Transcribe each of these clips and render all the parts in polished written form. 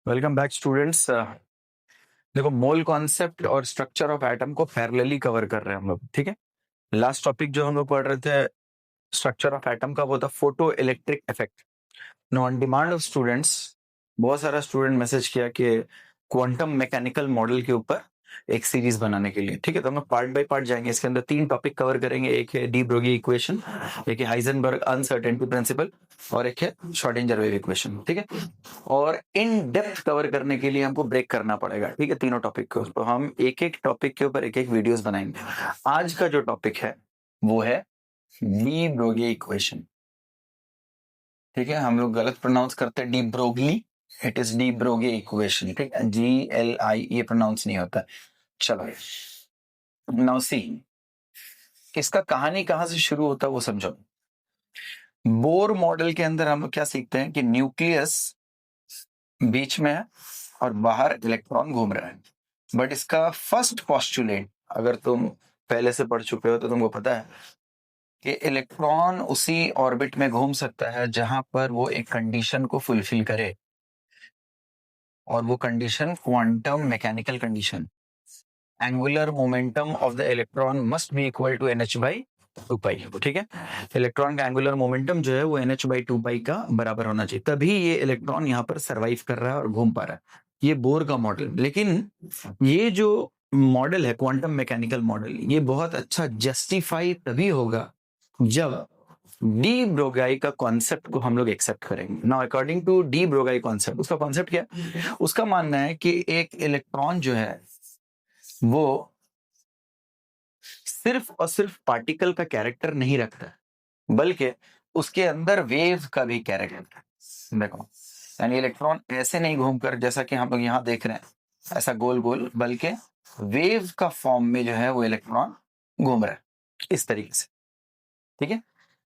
Welcome back students. देखो, mole concept और structure of atom को पैरेलली कवर कर रहे हैं हम लोग। ठीक है, लास्ट टॉपिक जो हम लोग पढ़ रहे थे स्ट्रक्चर ऑफ एटम का वो था photo electric effect. No, on demand of students बहुत सारा स्टूडेंट मैसेज किया कि क्वांटम मैकेनिकल मॉडल के ऊपर एक सीरीज बनाने के लिए। ठीक है, तो हम लोग पार्ट बाय पार्ट जाएंगे। इसके अंदर 3 टॉपिक कवर करेंगे। एक है डी ब्रोगी इक्वेशन, एक है हाइजेनबर्ग अनसर्टेनिटी प्रिंसिपल और एक है श्रोडिंगर वेव इक्वेशन। ठीक है, और इन डेप्थ कवर करने के लिए हमको ब्रेक करना पड़ेगा। ठीक है, तीनों टॉपिक को तो हम एक एक टॉपिक के ऊपर एक एक वीडियोस बनाएंगे। आज का जो टॉपिक है वो है डी ब्रोगी इक्वेशन। ठीक है, हम लोग गलत प्रोनाउंस करते हैं de Broglie, it is de Broglie equation. ठीक है, GLI ये प्रोनाउंस नहीं होता। चलो नाउ सी, इसका कहानी कहां से शुरू होता है वो समझो। बोर मॉडल के अंदर हम लोग क्या सीखते हैं कि न्यूक्लियस बीच में है और बाहर इलेक्ट्रॉन घूम रहा है। बट इसका फर्स्ट पोस्टुलेट अगर तुम पहले से पढ़ चुके हो तो तुमको पता है कि इलेक्ट्रॉन उसी ऑर्बिट में घूम सकता है जहां पर वो एक कंडीशन को फुलफिल करे, और वो condition quantum mechanical condition, angular momentum of the electron must be equal to NH/2 pi. ठीक है, इलेक्ट्रॉन का एंगुलर मोमेंटम जो है वो NH/2 पाई का बराबर होना चाहिए, तभी ये इलेक्ट्रॉन यहाँ पर सरवाइव कर रहा है और घूम पा रहा है। ये बोर का मॉडल। लेकिन ये जो मॉडल है क्वांटम मैकेनिकल मॉडल, ये बहुत अच्छा जस्टिफाई तभी होगा जब डी ब्रोगाई का कॉन्सेप्ट को हम लोग एक्सेप्ट करेंगे। Now according to de Broglie concept, उसका कॉन्सेप्ट क्या है? उसका मानना है कि एक इलेक्ट्रॉन जो है वो सिर्फ और सिर्फ पार्टिकल का कैरेक्टर नहीं रखता, बल्कि उसके अंदर वेव का भी कैरेक्टर। देखो, यानी इलेक्ट्रॉन ऐसे नहीं घूमकर जैसा कि हम लोग यहाँ देख रहे हैं ऐसा गोल गोल, बल्कि वेव का फॉर्म में जो है वो इलेक्ट्रॉन घूम रहा है इस तरीके से। ठीक है,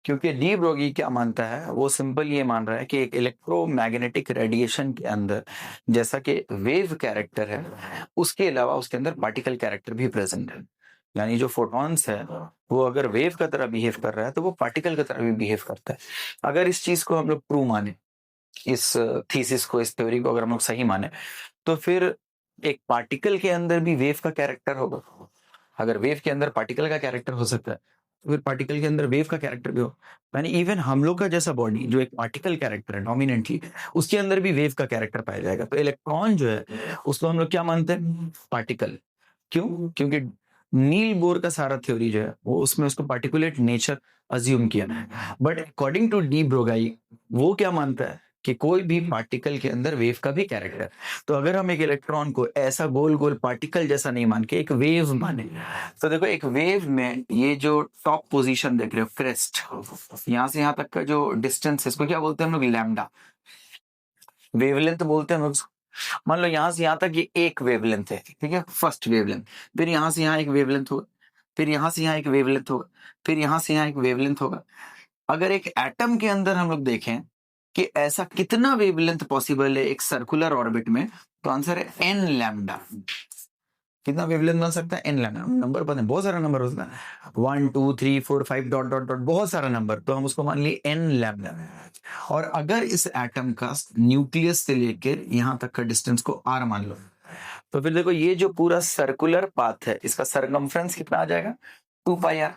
क्योंकि डी ब्रोगी क्या मानता है, वो सिंपल ये मान रहा है कि एक इलेक्ट्रोमैग्नेटिक रेडिएशन के अंदर जैसा कि वेव कैरेक्टर है, उसके अलावा उसके अंदर पार्टिकल कैरेक्टर भी प्रेजेंट है। यानी जो फोटॉन्स है वो अगर वेव का तरह बिहेव कर रहा है तो वो पार्टिकल की तरह भी बिहेव करता है। अगर इस चीज को हम लोग प्रूव माने, इस थीसिस को, इस थ्योरी को अगर हम लोग सही माने, तो फिर एक पार्टिकल के अंदर भी वेव का कैरेक्टर होगा। अगर वेव के अंदर पार्टिकल का कैरेक्टर हो सकता है तो फिर पार्टिकल के अंदर वेव का कैरेक्टर भी हो। यानी इवन हम लोग का जैसा बॉडी जो एक पार्टिकल कैरेक्टर है डोमिनेंटली, उसके अंदर भी वेव का कैरेक्टर पाया जाएगा। तो इलेक्ट्रॉन जो है उसको हम लोग क्या मानते हैं? पार्टिकल। क्यों? क्योंकि नील बोर का सारा थ्योरी जो है वो उसमें उसको पार्टिकुलेट नेचर अज्यूम किया। बट अकॉर्डिंग टू डी ब्रोगाई वो क्या मानता है कि कोई भी पार्टिकल के अंदर वेव का भी कैरेक्टर। तो अगर हम एक इलेक्ट्रॉन को ऐसा गोल गोल पार्टिकल जैसा नहीं मान के एक वेव माने, तो देखो एक वेव में ये जो टॉप पोजीशन देख रहे हो क्रेस्ट, यहां से यहां तक का जो डिस्टेंस है इसको क्या बोलते हैं हम लोग? लैम्डा। वेवलेंथ बोलते हैं हम लोग। मान लो यहां से यहां तक ये एक वेवलेंथ है, ठीक है, फर्स्ट वेवलेंथ। फिर यहां से यहां एक वेवलेंथ होगा, फिर यहां से यहां एक वेवलेंथ होगा, फिर यहां से यहां एक वेवलेंथ होगा। अगर एक एटम के अंदर हम लोग देखें कि ऐसा कितना वेवलेंथ पॉसिबल है एक सर्कुलर ऑर्बिट में, तो आंसर है एन लैम्डा। कितना वेवलेंथ बन सकता है? N lambda. नंबर पता है, बहुत सारा नंबर होता है, 1 2 3 4 5 डॉट डॉट डॉट, बहुत सारा नंबर, तो हम उसको मान लिए एन लैम्डा। और अगर इस एटम का न्यूक्लियस से लेकर यहां तक का डिस्टेंस को आर मान लो, तो फिर देखो ये जो पूरा सर्कुलर पाथ है इसका सरकमफ्रेंस कितना आ जाएगा? 2πr।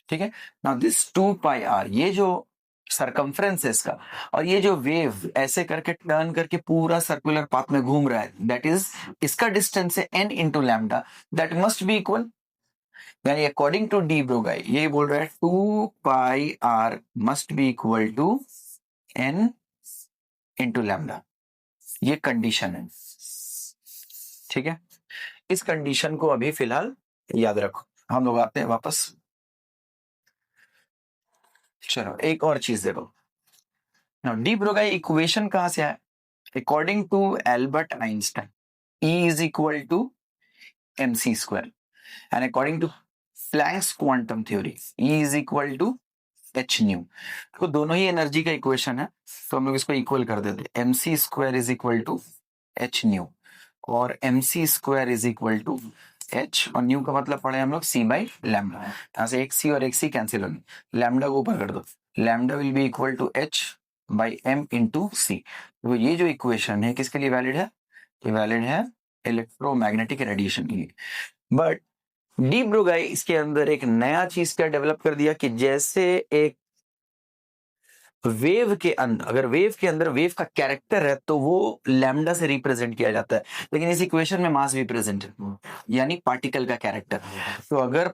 ठीक है, नाउ दिस 2πr, ये जो सरकमफ्रेंस है इसका, और ये जो वेव ऐसे करके टर्न करके पूरा सर्कुलर पाथ में घूम रहा है, दैट इज इसका डिस्टेंस है n into lambda, that must be equal. यानी अकॉर्डिंग टू डी ब्रोगाई ये बोल रहा है 2πr must be equal to n into lambda. ये कंडीशन है। ठीक है, इस कंडीशन को अभी फिलहाल याद रखो। हम लोग आते हैं वापस। चलो एक और चीज देखो, डी ब्रोगाई इक्वेशन कहां से आया? According to Albert Einstein, E is equal to mc square, and according to Planck's quantum theory, E is equal to h nu। तो दोनों ही एनर्जी का इक्वेशन है, तो हम लोग इसको इक्वल कर देते हैं। mc square is equal to h nu, और mc square is equal to h, और न्यू का मतलब पढ़े हम लोग c बाई लैम्डा। यहाँ से एक c और एक c कैंसिल होंगे, लैम्डा को ऊपर कर दो, lambda will be equal to h by m into c. तो ये जो इक्वेशन है किसके लिए वैलिड है? ये वैलिड है इलेक्ट्रोमैग्नेटिक रेडिएशन के लिए। बट डी ब्रोगाई इसके अंदर एक नया चीज क्या डेवलप कर दिया कि जैसे एक वेव के अंदर, अगर वेव के अंदर वेव का कैरेक्टर है तो वो लैम्डा से रिप्रेजेंट किया जाता है, लेकिन इस इक्वेशन में मास भी प्रेजेंट है, यानी पार्टिकल का कैरेक्टर। तो अगर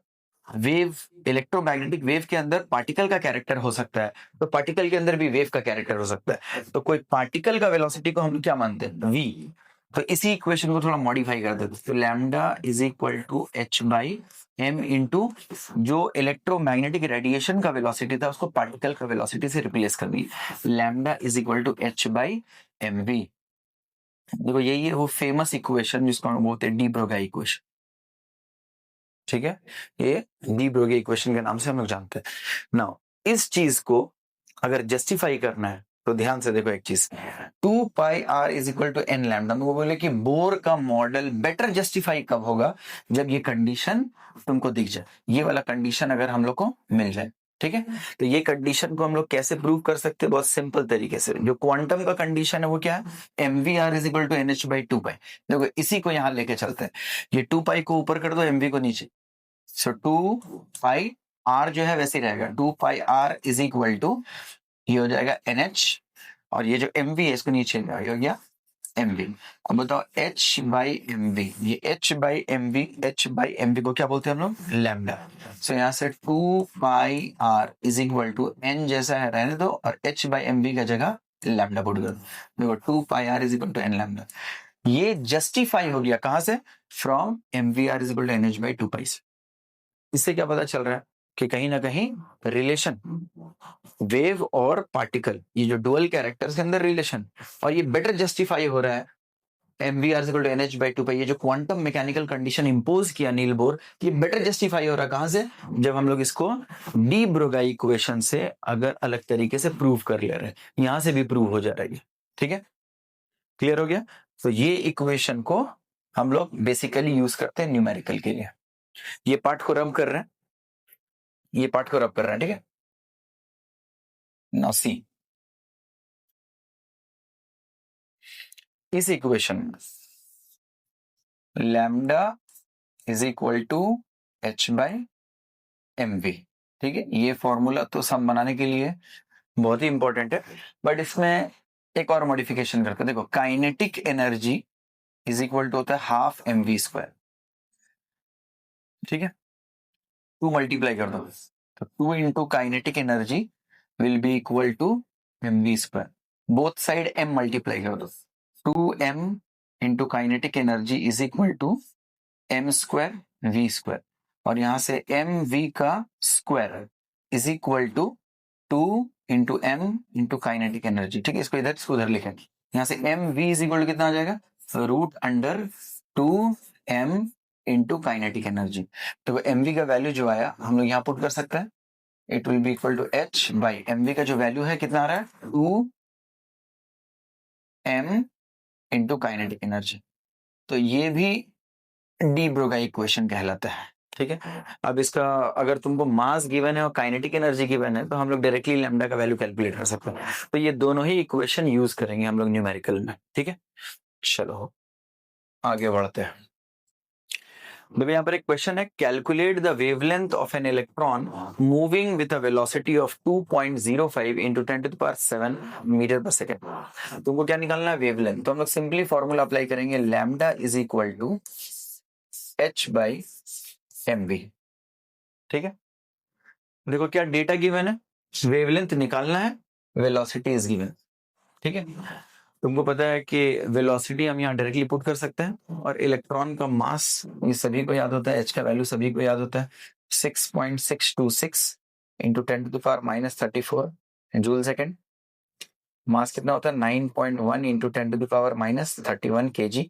वेव, इलेक्ट्रोमैग्नेटिक वेव के अंदर पार्टिकल का कैरेक्टर हो सकता है, तो पार्टिकल के अंदर भी वेव का कैरेक्टर हो सकता है। तो कोई पार्टिकल का वेलोसिटी को हम क्या मानते हैं? वी। तो इसी इक्वेशन को थोड़ा मॉडिफाई कर देते, तो lambda is equal to H by m into जो इलेक्ट्रोमैग्नेटिक रेडिएशन का वेलोसिटी था उसको पार्टिकल का वेलोसिटी से रिप्लेस कर दी। Lambda is equal to H by M v. देखो यही है वो फेमस इक्वेशन जिसको हम बोलते हैं डी ब्रोगाई इक्वेशन। ठीक है, ये डी ब्रोगे इक्वेशन के नाम से हम लोग जानते हैं। नाउ इस चीज को अगर जस्टिफाई करना है तो ध्यान से देखो एक चीज, 2 pi r is equal to N lambda. वो बोले कि बोर का मॉडल बेटर जस्टिफाई कब होगा? जब ये कंडीशन तुमको दिख जाए, ये वाला कंडीशन अगर हम लोग को मिल जाए। ठीक है, तो ये कंडीशन को हम लोग कैसे प्रूव कर सकते हैं? बहुत सिंपल तरीके से। जो क्वांटम का कंडीशन है वो क्या है? M V R is equal to N H by 2 pi. देखो इसी को यहाँ लेके चलते हैं, ये 2 पाई को ऊपर कर दो, एम वी को नीचे। सो 2 पाई आर जो है वैसे ही रहेगा, 2 pi r is equal to ये हो जाएगा NH, और ये जो MV है इसको नीचे हो गया MV। अब बताओ H बाई MV, ये H बाई MV को क्या बोलते हैं हम लोग? लैम्डा। सो यहाँ से 2 pi R is equal to N जैसा है रहने दो, और H बाई MV का जगह लैम्डा पुट कर दो। देखो 2 pi R is equal to N lambda. ये जस्टिफाई हो गया कहां से? From MVR is equal to NH by 2 pi से। इससे क्या पता चल रहा है कि कहीं ना कहीं रिलेशन वेव और पार्टिकल, ये जो डुअल कैरेक्टर्स के अंदर रिलेशन, और ये बेटर जस्टिफाई हो रहा है MVR equal to NH by 2 pi. ये जो क्वांटम मैकेनिकल कंडीशन इंपोज किया नील बोर, ये बेटर जस्टिफाई हो रहा है कहां से? जब हम लोग इसको डी ब्रोगाई इक्वेशन से अगर अलग तरीके से प्रूव कर ले रहे हैं, यहां से भी प्रूव हो जा रहा है। ठीक है, क्लियर हो गया? तो ये इक्वेशन को हम लोग बेसिकली यूज करते हैं न्यूमेरिकल के लिए। ये पार्ट को रब कर रहे हैं, ये पार्ट को रब कर रहे हैं। ठीक है, नाउ सी इस इक्वेशन में lambda is equal to H by M V. ठीक है, ये फॉर्मूला तो सम बनाने के लिए बहुत ही इंपॉर्टेंट है, बट इसमें एक और मॉडिफिकेशन करते हैं। देखो kinetic energy is equal to होता है हाफ एम वी स्क्वायर। ठीक है, 2 मल्टीप्लाई कर दो, तो 2 into kinetic energy will be equal to M V square. Both side m multiply कर दो, 2m into kinetic energy is equal to m square v square, और यहां से एम वी का square is equal to 2 into M into kinetic energy. ठीक है, इसको उधर लिखें। यहां से M V is equal to कितना आ जाएगा? Root under 2m into kinetic energy. तो एम वी का वैल्यू जो आया हम लोग यहाँ पुट कर सकते हैं, it will be equal to h by M V का जो वैल्यू है कितना आ रहा है? 2m into kinetic energy. तो ये भी डी ब्रोगाई इक्वेशन कहलाता है। ठीक है, अब इसका अगर तुमको मास गिवन है और काइनेटिक एनर्जी गिवन है तो हम लोग डायरेक्टली लैम्डा का वैल्यू कैलकुलेट कर सकते हैं। तो ये दोनों ही इक्वेशन यूज करेंगे हम लोग न्यूमेरिकल में। ठीक है, चलो आगे बढ़ते हैं। देखो यहाँ पर एक क्वेश्चन है, calculate the wavelength of an electron moving with a velocity of 2.05 into 10⁷ metre per second. तुमको क्या निकालना है? वेवलेंथ। तो हम लोग सिंपली फॉर्मूला अप्लाई करेंगे, lambda is equal to h by M V. ठीक है, देखो क्या डेटा गिवन है, वेवलेंथ निकालना है, वेलोसिटी इज गिवन। ठीक है, तुमको पता है कि वेलोसिटी हम यहाँ डायरेक्टली पुट कर सकते हैं, और इलेक्ट्रॉन का मास ये सभी को याद होता है, एच का वैल्यू सभी को याद होता है, 6.626 इंटू 10⁻34 जूल सेकेंड। मास कितना होता है? 9.1 इंटू 10⁻31 kg,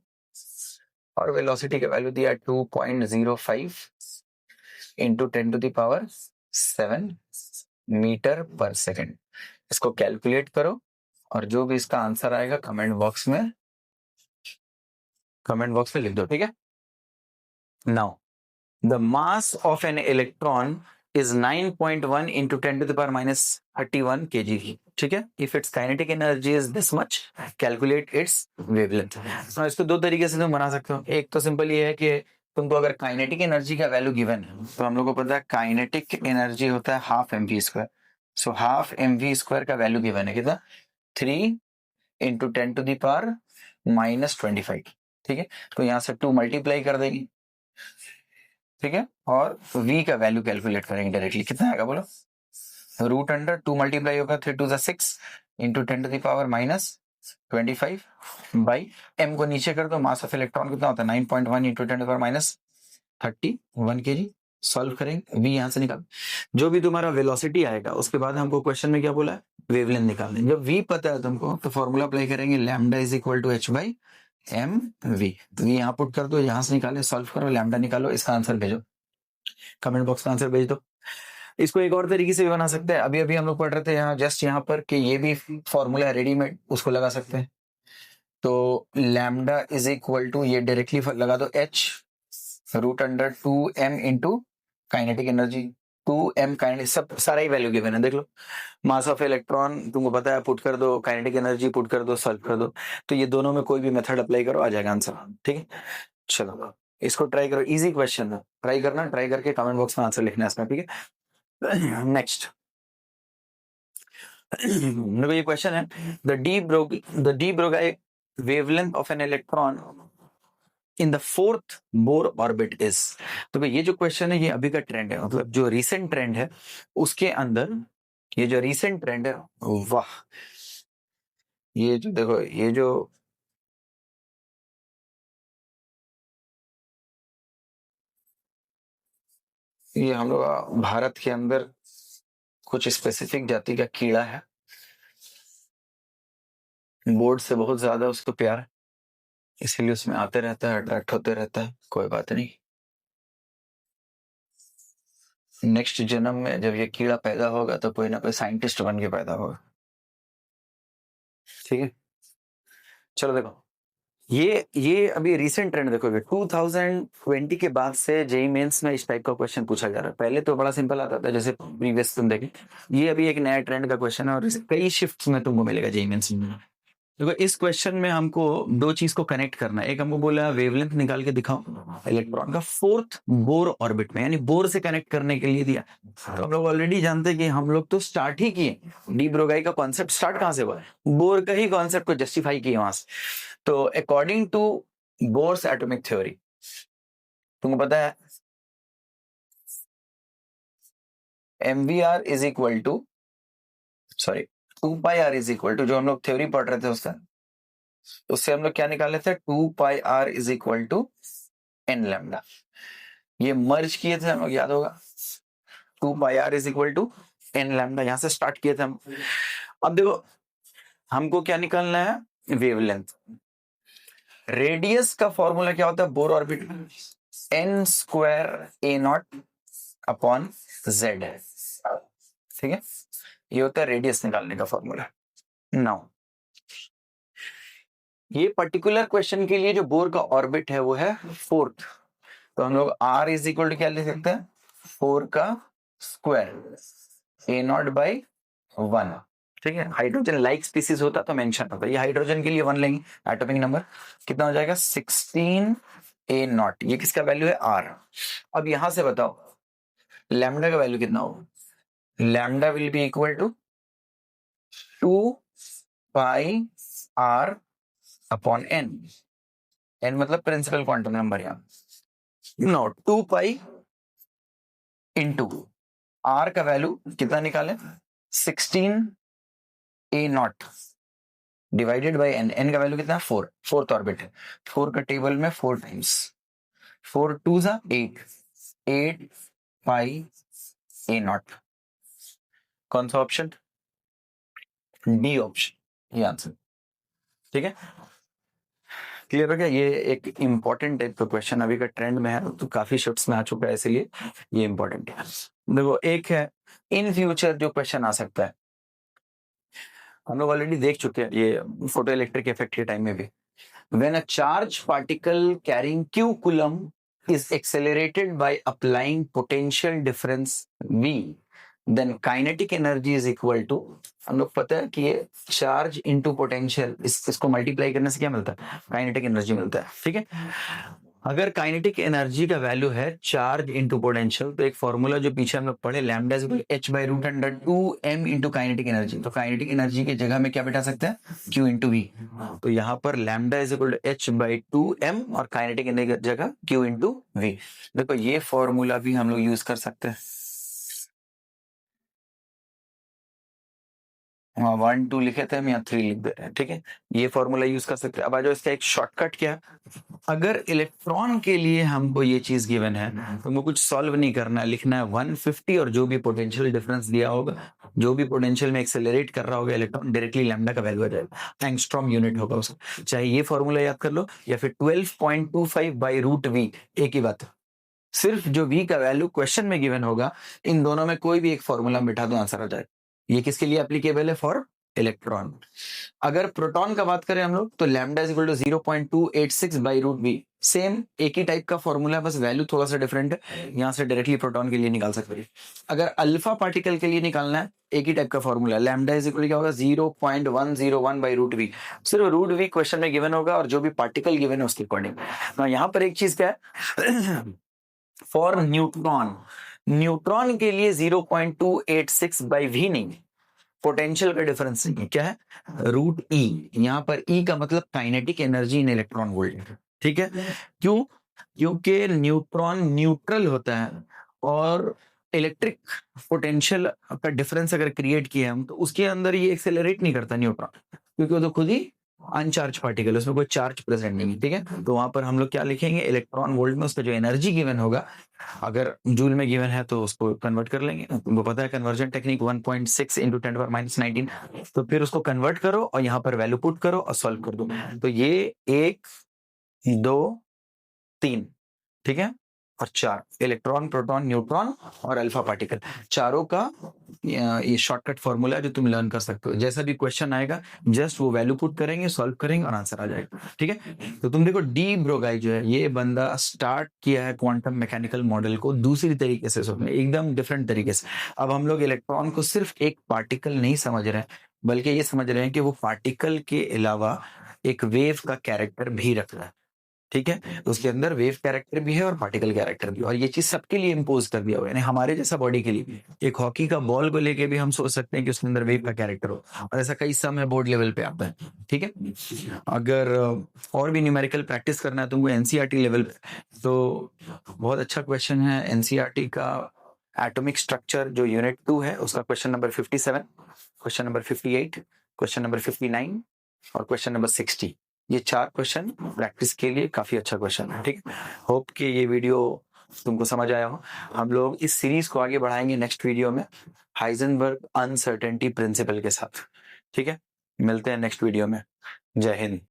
और वेलोसिटी का वैल्यू दिया 2.05 इंटू 10⁻7 मीटर पर सेकेंड। इसको कैलकुलेट करो, और जो भी इसका आंसर आएगा कमेंट बॉक्स में लिख दो। ठीक है, now the mass of an electron is 9.1 into 10⁻31 kg। ठीक है, if it's kinetic energy is this much calculate its wavelength. तो इसको दो तरीके से तुम बना सकते हो। एक तो सिंपल ये है कि तुमको अगर काइनेटिक एनर्जी का वैल्यू गिवन है तो हम लोग को पता है काइनेटिक एनर्जी होता है half M V square. So half M V square का वैल्यू गिवन है कितना, 3 इंटू 10⁻⁻25। ठीक है, तो यहाँ से 2 मल्टीप्लाई कर देंगे, ठीक है, और v का वैल्यू कैलकुलेट करेंगे डायरेक्टली। कितना आएगा बोलो, रूट अंडर 2 मल्टीप्लाई होगा 3 2 6 इंटू 10⁻⁻25 बाई m को नीचे कर दो, मास ऑफ इलेक्ट्रॉन कितना होता है 9.1 इंटू 10⁻31 kg। सॉल्व करेंगे, v यहाँ से निकाल, जो भी तुम्हारा वेलोसिटी आएगा उसके बाद हमको क्वेश्चन में क्या बोला है, वेवलेंथ निकालने। जब v पता है तुमको तो फॉर्मूला अप्लाई करेंगे, lambda is equal to h by M V. तो यहाँ पुट कर दो, यहाँ से निकाले, सॉल्व करो, लैम्डा निकालो, इसका आंसर भेजो, कमेंट बॉक्स में आंसर भेज दो। इसको एक और तरीके से भी बना सकते हैं, अभी अभी हम लोग पढ़ रहे थे यहाँ जस्ट यहाँ पर कि ये भी फॉर्मूला है रेडीमेड, उसको लगा सकते हैं। तो लैम्डा इज इक्वल टू, ये डायरेक्टली लगा दो, h root under 2m into kinetic energy, 2m kinetic, सब सारा ही वैल्यू गिवन है, देख लो। मास ऑफ इलेक्ट्रॉन तुमको पता है, पुट कर दो, काइनेटिक एनर्जी पुट कर दो, सॉल्व कर दो। तो ये दोनों में कोई भी मेथड अप्लाई करो, आ जाएगा आंसर। ठीक है, चलो इसको ट्राई करो, इजी क्वेश्चन है, ट्राई करना, ट्राई करके कमेंट बॉक्स में आंसर लिखना है इसमें। ठीक है, नेक्स्ट देखो ये क्वेश्चन है, the de Broglie wavelength of an electron in the fourth Bohr orbit is. तो ये जो क्वेश्चन है ये अभी का ट्रेंड है, मतलब जो रीसेंट ट्रेंड है उसके अंदर ये जो रीसेंट ट्रेंड है, वाह, ये जो देखो, ये जो ये हम लोग भारत के अंदर कुछ स्पेसिफिक जाति का कीड़ा है, बोर्ड से बहुत ज्यादा उसको प्यार है, इसीलिए उसमें आते रहता है, अट्रैक्ट होते रहता है। कोई बात नहीं, नेक्स्ट जन्म में जब ये कीड़ा पैदा होगा तो कोई ना कोई साइंटिस्ट बन के पैदा होगा। ठीक है, चलो देखो, ये अभी रिसेंट ट्रेंड देखोगे, 2020 के बाद से जेईई मेंस में इस टाइप का क्वेश्चन पूछा जा रहा है। पहले तो बड़ा सिंपल आता था, जैसे प्रीवियस तुम देखे, ये अभी एक नया ट्रेंड का क्वेश्चन है और कई शिफ्ट्स में तुमको मिलेगा जेईई मेंस में। देखो इस क्वेश्चन में हमको दो चीज को कनेक्ट करना है। एक हमको बोला वेवलेंथ निकाल के दिखाओ इलेक्ट्रॉन का फोर्थ बोर ऑर्बिट में, यानी बोर से कनेक्ट करने के लिए दिया। तो हम लोग ऑलरेडी जानते हैं कि हम लोग तो स्टार्ट ही किए, डी ब्रोगाई का कॉन्सेप्ट स्टार्ट कहां से हुआ, बोर का ही कॉन्सेप्ट को जस्टिफाई किए वहां से। तो according to Bohr's atomic theory, तुमको पता है mvr is equal to, sorry 2πr is equal to, जो हम लोग थ्योरी पढ़ रहे थे उसका, उससे हम लोग क्या निकाले थे, 2πr is equal to N lambda. ये मर्ज किए थे हम लोग, याद होगा, 2πr is equal to N lambda, यहां से स्टार्ट किए थे हम। अब देखो हमको क्या निकालना है, वेवलेंथ। रेडियस का फॉर्मूला क्या होता है बोर ऑर्बिट में, n square a not upon z है। ठीक है, ये होता है रेडियस निकालने का फॉर्मूला। नाउ ये पर्टिकुलर क्वेश्चन के लिए जो बोर का ऑर्बिट है वो है फोर्थ, तो हम लोग r इज इक्वल टू क्या लिख सकते हैं, 4 का स्क्वायर a नॉट बाई 1। ठीक है, हाइड्रोजन लाइक स्पीसीज होता तो मेंशन होता, ये हाइड्रोजन के लिए 1 लेंगे, एटॉमिक नंबर कितना हो जाएगा 16 a नॉट, ये किसका वैल्यू है r। अब यहां से बताओ लैम्डा का वैल्यू कितना होगा, lambda will be equal to 2πr upon n, n मतलब प्रिंसिपल क्वांटम नंबर, यहाँ नो 2π इंटू r का वैल्यू कितना निकाले 16 a nought divided by n, n का वैल्यू कितना 4, फोर्थ ऑर्बिट है, 4 का टेबल में 4 टाइम्स, 4 2 जा 8, 8 पाई a नॉट। कौन सा ऑप्शन, डी ऑप्शन, ये आंसर। ठीक है, क्लियर हो गया। ये एक इंपॉर्टेंट टाइप का क्वेश्चन अभी का ट्रेंड में है, तो काफी शिफ्ट्स में आ चुका है, इसलिए ये इंपॉर्टेंट है। देखो एक है इन फ्यूचर जो क्वेश्चन आ सकता है, हम लोग ऑलरेडी देख चुके हैं ये फोटो इलेक्ट्रिक इफेक्ट के टाइम में भी, when a charge particle carrying q coulomb is accelerated by applying potential difference v, then kinetic energy is equal to, हम लोग पता है कि ये चार्ज इनटू पोटेंशियल, इसको मल्टीप्लाई करने से क्या मिलता है, काइनेटिक एनर्जी मिलता है। ठीक है, अगर काइनेटिक एनर्जी का वैल्यू है चार्ज इनटू पोटेंशियल, तो एक फॉर्मूला जो पीछे हम लोग पढ़े, lambda is h by root under 2m into kinetic energy, तो काइनेटिक एनर्जी की जगह में क्या बिठा सकते हैं, q इनटू v। तो यहाँ पर lambda is equal to h by 2m और काइनेटिक एनर्जी की जगह q इनटू v। देखो ये फॉर्मूला भी हम लोग यूज कर सकते हैं। हाँ 1 2 लिखे थे हम, यहाँ 3 लिख दे रहे हैं। ठीक है, ये फॉर्मूला यूज कर सकते हैं। अब आ जाओ, इसका एक शॉर्टकट क्या, अगर इलेक्ट्रॉन के लिए हमको ये चीज गिवन है तो हमको कुछ सॉल्व नहीं करना है, लिखना है 150 और जो भी पोटेंशियल डिफरेंस दिया होगा, जो भी पोटेंशियल में एक्सेलरेट कर रहा होगा इलेक्ट्रॉन, डायरेक्टली लैम्डा का वैल्यू आ जाएगा, एंगस्ट्रॉम यूनिट होगा उसका। चाहे ये फॉर्मूला याद कर लो या फिर 12.25 बाई रूट वी, एक ही बात है। सिर्फ जो v का वैल्यू क्वेश्चन में गिवन होगा, इन दोनों में कोई भी एक फॉर्मूला बिठा दो, आंसर आ जाएगा। ये किसके लिए एप्लीकेबल है, फॉर इलेक्ट्रॉन। अगर प्रोटॉन का बात करें हम लोग, तो lambda is equal to 0.286 by root V, same एक ही टाइप का फॉर्मूला है, बस वैल्यू थोड़ा सा डिफरेंट है, यहां से डायरेक्टली प्रोटॉन के लिए निकाल सकते हैं। अगर अल्फा पार्टिकल के लिए निकालना है, एक ही टाइप का फॉर्मूला, लैम्डा इज इक्वल क्या होगा, 0.101 बाई रूट वी, सिर्फ रूट वी क्वेश्चन में गिवन होगा और जो भी पार्टिकल गिवन है उसके अकॉर्डिंग। यहाँ पर एक चीज क्या है फॉर न्यूट्रॉन, न्यूट्रॉन के लिए 0.286 बाई वी नहीं, पोटेंशियल का डिफरेंस नहीं है, क्या है, रूट ई। यहाँ पर ई का मतलब kinetic energy in electron volt. ठीक है, क्यों, क्योंकि न्यूट्रॉन न्यूट्रल होता है और इलेक्ट्रिक पोटेंशियल का डिफरेंस अगर क्रिएट किया हम, तो उसके अंदर ये एक्सेलरेट नहीं करता न्यूट्रॉन, क्योंकि वो तो खुद ही अनचार्ज पार्टिकल, उसमें कोई चार्ज प्रेजेंट नहीं है। ठीक है, तो वहां पर हम लोग क्या लिखेंगे, इलेक्ट्रॉन वोल्ट में उसका जो एनर्जी गिवन होगा, अगर जूल में गिवन है तो उसको कन्वर्ट कर लेंगे, तुमको पता है कन्वर्जन टेक्निक 1.6 इंटू 10⁻19, तो फिर उसको कन्वर्ट करो और यहाँ पर वैल्यू पुट करो और सॉल्व कर दो। तो ये 1 2 3, ठीक है, और 4 इलेक्ट्रॉन, प्रोटॉन, न्यूट्रॉन और अल्फा पार्टिकल, चारों का ये शॉर्टकट फॉर्मूला है जो तुम लर्न कर सकते हो। जैसा भी क्वेश्चन आएगा जस्ट वो वैल्यू पुट करेंगे, सॉल्व करेंगे और आंसर आ जाएगा। ठीक है, तो तुम देखो डी ब्रोगाई जो है, ये बंदा स्टार्ट किया है क्वांटम मैकेनिकल मॉडल को दूसरी तरीके से सोचने, एकदम डिफरेंट तरीके से। अब हम लोग इलेक्ट्रॉन को सिर्फ एक पार्टिकल नहीं समझ रहे हैं, बल्कि ये समझ रहे हैं कि वो पार्टिकल के अलावा एक वेव का कैरेक्टर भी रख रहा है। ठीक है, तो उसके अंदर वेव कैरेक्टर भी है और पार्टिकल कैरेक्टर भी, और ये चीज सबके लिए इम्पोज कर दिया हुआ है, यानी हमारे जैसा बॉडी के लिए। एक हॉकी का बॉल को लेके भी हम सोच सकते हैं कि उसके अंदर वेव का कैरेक्टर हो, और ऐसा कई सम है बोर्ड लेवल पे आता है। ठीक है, अगर और भी न्यूमेरिकल प्रैक्टिस करना है तुमको एनसीईआरटी लेवल पे, तो बहुत अच्छा क्वेश्चन है एनसीईआरटी का, एटॉमिक स्ट्रक्चर जो यूनिट 2 है उसका question number 57, question number 58, question number 59 और क्वेश्चन नंबर 60। ये 4 क्वेश्चन प्रैक्टिस के लिए काफी अच्छा क्वेश्चन है। ठीक है, होप कि ये वीडियो तुमको समझ आया हो। हम लोग इस सीरीज को आगे बढ़ाएंगे नेक्स्ट वीडियो में हाइजेनबर्ग अनसर्टेनिटी प्रिंसिपल के साथ। ठीक है, मिलते हैं नेक्स्ट वीडियो में। जय हिंद।